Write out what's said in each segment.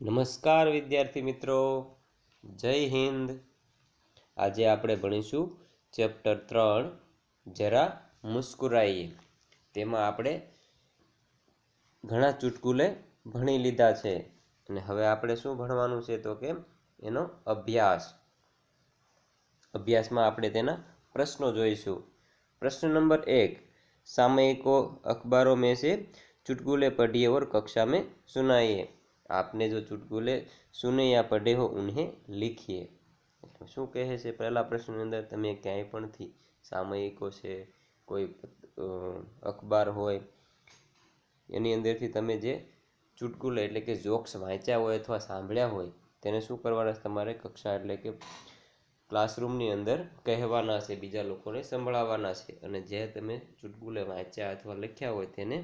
નમસ્કાર વિદ્યાર્થી મિત્રો, જય હિન્દ। આજે આપણે ભણીશું ચેપ્ટર 3 જરા મુસ્કુરાઈએ। તેમાં આપણે ઘણા ચુટકુલે ભણી લીધા છે અને હવે આપણે શું ભણવાનું છે તો કે એનો અભ્યાસમાં આપણે તેના પ્રશ્નો જોઈશું। प्रश्न नंबर 1, सामयिको अखबारों में से चुटकुले पढ़िए और कक्षा में सुनाइए। आपने जो चुटकुले सुने या पढ़े हो उन्हें लिखिए। શું કહે છે પહેલા પ્રશ્નની અંદર, તમે ક્યાંય પણથી સામયિકો છે, કોઈ અખબાર હોય એની અંદરથી તમે જે ચુટકુલે એટલે કે જોક્સ વાંચ્યા હોય અથવા સાંભળ્યા હોય તેને શું કરવાના છે, તમારે કક્ષા એટલે કે ક્લાસરૂમની અંદર કહેવાના છે, બીજા લોકોને સંભળાવવાના છે। અને જે તમે ચુટકુલે વાંચ્યા અથવા લખ્યા હોય તેને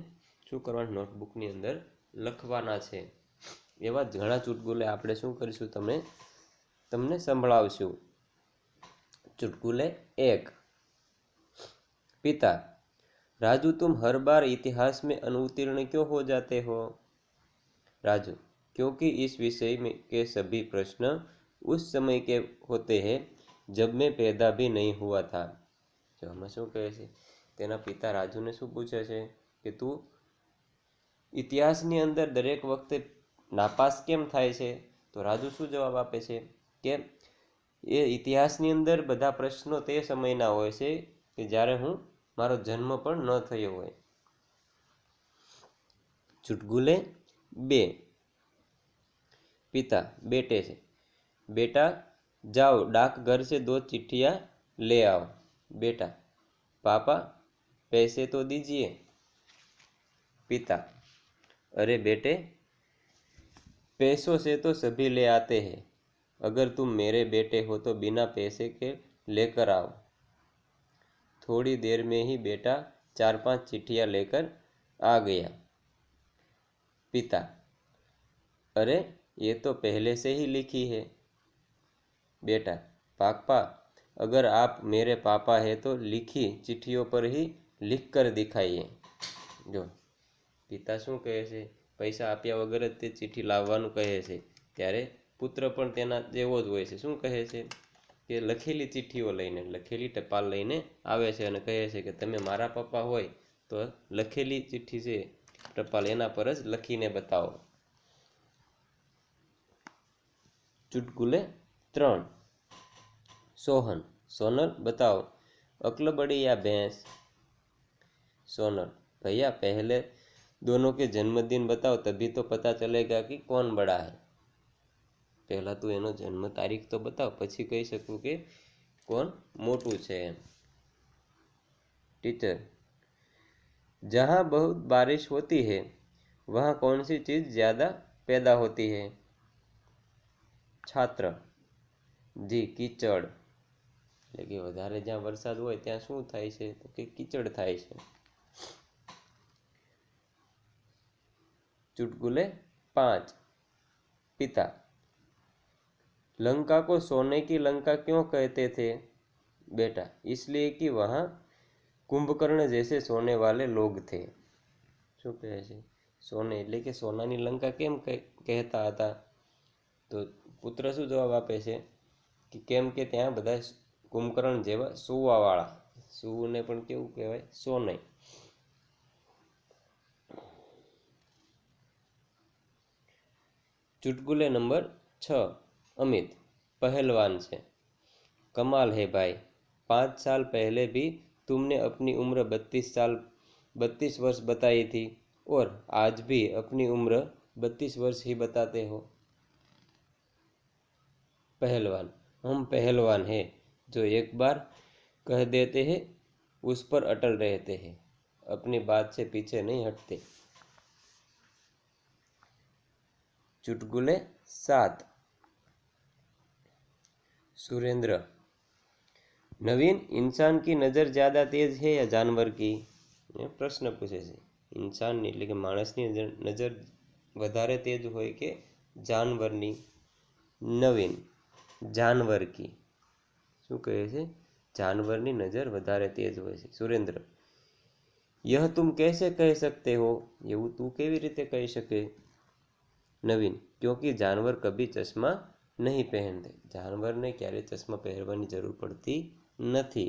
શું કરવાના, નોટબુકની અંદર લખવાના છે। એવા જ ઘણા ચુટકુલે આપણે શું કરીશું, તમને સંભળાવશું। चुटकुले 1, पिता, राजू तुम हर बार इतिहास में अनुत्तीर्ण क्यों हो जाते हो? राजू, क्योंकि इस विषय में के सभी प्रश्न उस समय के होते हैं जब मैं पैदा भी नहीं हुआ था। जो हमें શું કહે છે, તેના પિતા રાજુને શું પૂછે છે કે તું ઇતિહાસની અંદર દરેક વખતે નાપાસ કેમ થાય છે? તો રાજુ શું જવાબ આપે છે કે એ ઇતિહાસની અંદર બધા પ્રશ્નો તે સમયના હોય છે કે જ્યારે મારો જન્મ પણ ન થયો હોય। चुटकुले 2, पिता बेटे से, बेटा जाओ डाकघर से 2 चिट्ठियां ले आओ। बेटा, पापा पैसे तो दीजिए। पिता, अरे बेटे, पैसों से तो सभी ले आते हैं, अगर तुम मेरे बेटे हो तो बिना पैसे के लेकर आओ। थोड़ी देर में ही बेटा 4-5 चिट्ठियां लेकर आ गया। पिता, अरे ये तो पहले से ही लिखी है। बेटा, पापा अगर आप मेरे पापा है तो लिखी चिट्ठियों पर ही लिख कर दिखाइए। जो પિતા શું કહે છે, પૈસા આપ્યા વગર જ તે ચિઠ્ઠી લાવવાનું કહે છે, ત્યારે પુત્ર પણ તેના જેવો જ હોય છે। શું કહે છે કે લખેલી ચિઠ્ઠીઓ લઈને, લખેલી ટપાલ લઈને આવે છે અને કહે છે કે તમે મારા પપ્પા હોય તો લખેલી ચિઠ્ઠી છે, ટપાલ એના પર જ લખીને બતાવો। चुटकुले 3, सोहन, सोनल बताओ अक्ल बड़ी या भैंस? सोनल, भैया पहले दोनों के जन्मदिन बताओ तभी तो पता चलेगा कि कौन बड़ा है। पहला तो एनो जन्म तारीख तो बताओ, પછી કહી શકું કે કોણ મોટું છે। टीचर, जहाँ बहुत बारिश होती है वहाँ कौन सी चीज़ ज़्यादा पैदा होती है? छात्र, जी कीचड़, એટલે કે વધારે જ્યાં વરસાદ હોય ત્યાં શું થાય છે તો કે કીચડ થાય છે। चुटकुले 5, पिता, लंका को सोने की लंका क्यों कहते थे? बेटा, इसलिए कि वहाँ कुंभकर्ण जैसे सोने वाले लोग थे। શું કહે છે, સોને એટલે કે સોનાની લંકા કેમ કહેતા હતા? તો પુત્ર શું જવાબ આપે છે કે કેમ કે ત્યાં બધા કુંભકર્ણ જેવા સુવાવાળા, સુને પણ કેવું કહેવાય, સોને। चुटकुले नंबर 6, अमित, पहलवान से, कमाल है भाई, 5 साल पहले भी तुमने अपनी उम्र 32 वर्ष बताई थी और आज भी अपनी उम्र 32 वर्ष ही बताते हो। पहलवान, हम पहलवान हैं जो एक बार कह देते हैं उस पर अटल रहते हैं, अपनी बात से पीछे नहीं हटते। चुटकुले 7, सुरेंद्र, नवीन, इंसान की नज़र ज़्यादा तेज है या जानवर की? प्रश्न पूछे છે, इंसानની એટલે કે માણસની નજર વધારે તેજ હોય કે જાનવરની? નવીન, जानवर की, શું કહે છે, जानवरની નજર વધારે તેજ હોય છે। સુરેન્દ્ર, यह तुम कैसे कह सकते हो? એવું તું કેવી રીતે કહી શકે? नवीन, क्योंकि जानवर कभी चश्मा नहीं पहनते। जानवरने क्यारे चश्मा पहरवानी जरूर पड़ती नहीं।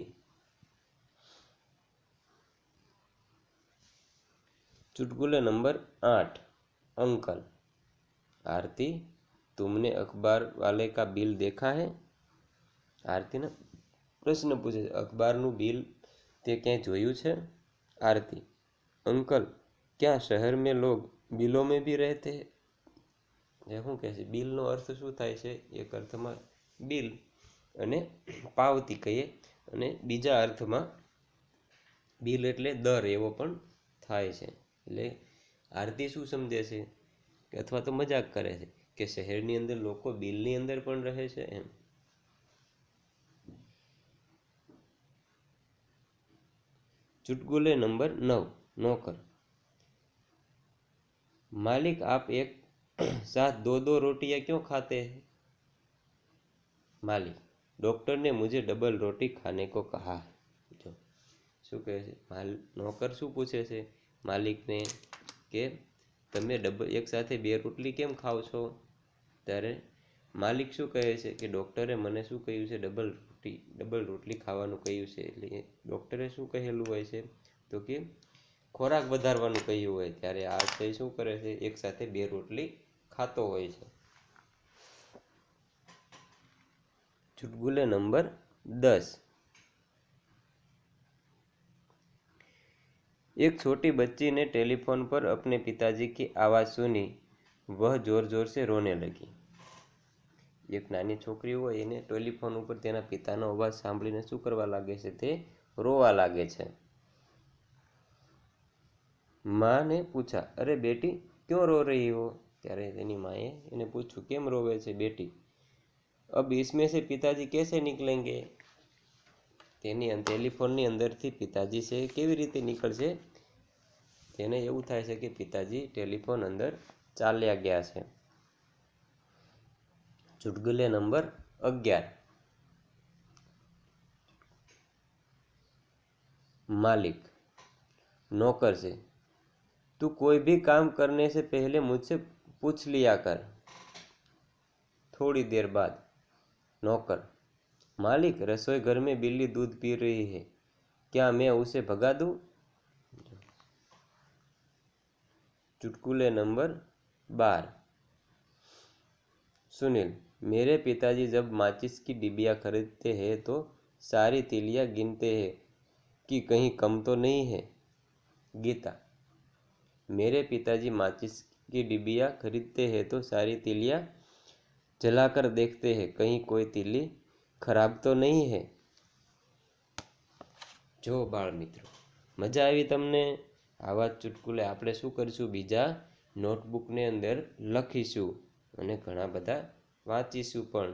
चुटकुले नंबर 8, अंकल। आरती, तुमने अखबार वाले का बिल देखा है? आरती ने प्रश्न पूछे, अखबारનું बिल તે ક્યાંય જોયું છે? आरती, अंकल, क्या शहर में लोग बिलों में भी रहते हैं? શું કહે છે, બિલનો અર્થ શું થાય છે? એક અર્થમાં બિલ અને પાવતી કહીએ, અને બીજા અર્થમાં બિલ એટલે દર એવો પણ થાય છે. એટલે આરતી શું સમજે છે, અથવા તો મજાક કરે છે કે શહેરની અંદર લોકો બિલની અંદર પણ રહે છે એમ. चुटकुले नंबर 9, नौकर। मालिक, आप एक साथ दो दो रोटियां क्यों खाते हैं? मालिक, डॉक्टर ने मुझे डबल रोटी खाने को कहा है। जो શું કહે છે, નોકર શું પૂછે છે માલિકને કે તમે એક સાથે બે રોટલી કેમ ખાવ છો? ત્યારે માલિક શું કહે છે કે ડૉક્ટરે મને શું કહ્યું છે, ડબલ રોટલી ખાવાનું કહ્યું છે. એટલે ડૉક્ટરે શું કહેલું હોય છે તો કે ખોરાક વધારવાનું કહ્યું હોય, ત્યારે આ છે શું કરે છે, એક સાથે બે રોટલી ખાતો હોય છે. चुटकुले नंबर 10, एक छोटी बच्ची ने टेलीफोन पर अपने पिताजी की आवाज़ सुनी। वह जोर जोर से रोने लगी। एक नानी छोकरी होय એને ટેલિફોન ઉપર તેના પિતાનો અવાજ સાંભળીને શું કરવા લાગે છે, તે રોવા લાગે છે. माँ ने पूछा, अरे बेटी, क्यों रो रही हो? ત્યારે તેની માએ એને પૂછ્યું, કેમ રોવે છે બેટી? अब इसमें से पिताजी कैसे निकलेंगे? તેની ટેલિફોનની અંદરથી પિતાજી છે કેવી રીતે નીકળશે? તેને એવું થાય છે કે પિતાજી ટેલિફોન અંદર ચાલ્યા ગયા છે. चुटकुले नंबर 11, मालिक नौकर से, तू कोई भी काम करने से पहले मुझसे पूछ लिया कर. थोड़ी देर बाद नौकर, मालिक, रसोई घर में बिल्ली दूध पी रही है, क्या मैं उसे भगा दूं? चुटकुले नंबर 12, सुनील, मेरे पिताजी जब माचिस की डिबिया खरीदते हैं तो सारी तीलियां गिनते हैं कि कहीं कम तो नहीं है. गीता, मेरे पिताजी माचिस की डिबिया खरीदते हैं तो सारी तीलियां जलाकर देखते हैं, कहीं कोई तीली खराब तो नहीं है. જો બાળ મિત્રો, મજા આવી તમને? આવા ચુટકુલે આપણે શું કરીશું, બીજા નોટબુકની અંદર લખીશું અને ઘણા બધા વાંચીશું પણ.